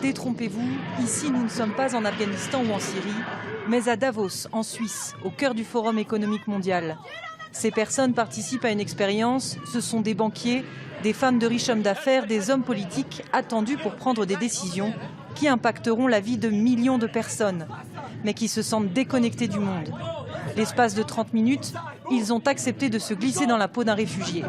Détrompez-vous, ici nous ne sommes pas en Afghanistan ou en Syrie, mais à Davos, en Suisse, au cœur du Forum économique mondial. Ces personnes participent à une expérience, ce sont des banquiers, des femmes de riches hommes d'affaires, des hommes politiques attendus pour prendre des décisions qui impacteront la vie de millions de personnes, mais qui se sentent déconnectés du monde. L'espace de 30 minutes, ils ont accepté de se glisser dans la peau d'un réfugié.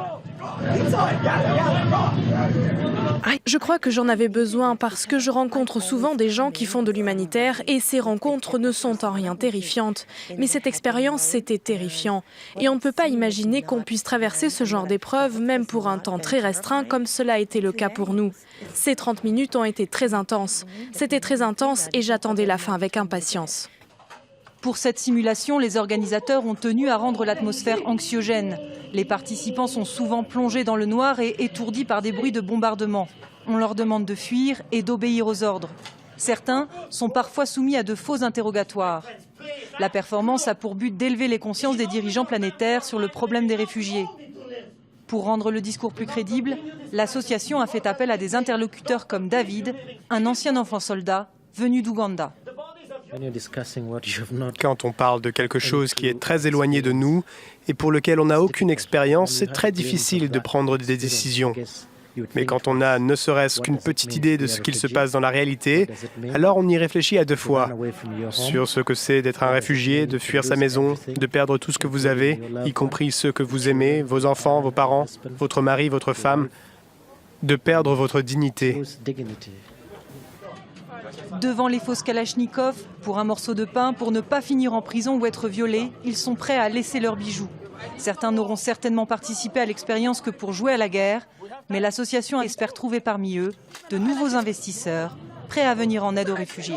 Je crois que j'en avais besoin parce que je rencontre souvent des gens qui font de l'humanitaire et ces rencontres ne sont en rien terrifiantes. Mais cette expérience, c'était terrifiant. Et on ne peut pas imaginer qu'on puisse traverser ce genre d'épreuve, même pour un temps très restreint, comme cela a été le cas pour nous. Ces 30 minutes ont été très intenses. C'était très intense et j'attendais la fin avec impatience. Pour cette simulation, les organisateurs ont tenu à rendre l'atmosphère anxiogène. Les participants sont souvent plongés dans le noir et étourdis par des bruits de bombardement. On leur demande de fuir et d'obéir aux ordres. Certains sont parfois soumis à de faux interrogatoires. La performance a pour but d'élever les consciences des dirigeants planétaires sur le problème des réfugiés. Pour rendre le discours plus crédible, l'association a fait appel à des interlocuteurs comme David, un ancien enfant soldat venu d'Ouganda. Quand on parle de quelque chose qui est très éloigné de nous et pour lequel on n'a aucune expérience, c'est très difficile de prendre des décisions. Mais quand on a ne serait-ce qu'une petite idée de ce qu'il se passe dans la réalité, alors on y réfléchit à deux fois sur ce que c'est d'être un réfugié, de fuir sa maison, de perdre tout ce que vous avez, y compris ceux que vous aimez, vos enfants, vos parents, votre mari, votre femme, de perdre votre dignité. Devant les fausses kalachnikovs, pour un morceau de pain, pour ne pas finir en prison ou être violés, ils sont prêts à laisser leurs bijoux. Certains n'auront certainement participé à l'expérience que pour jouer à la guerre, mais l'association espère trouver parmi eux de nouveaux investisseurs prêts à venir en aide aux réfugiés.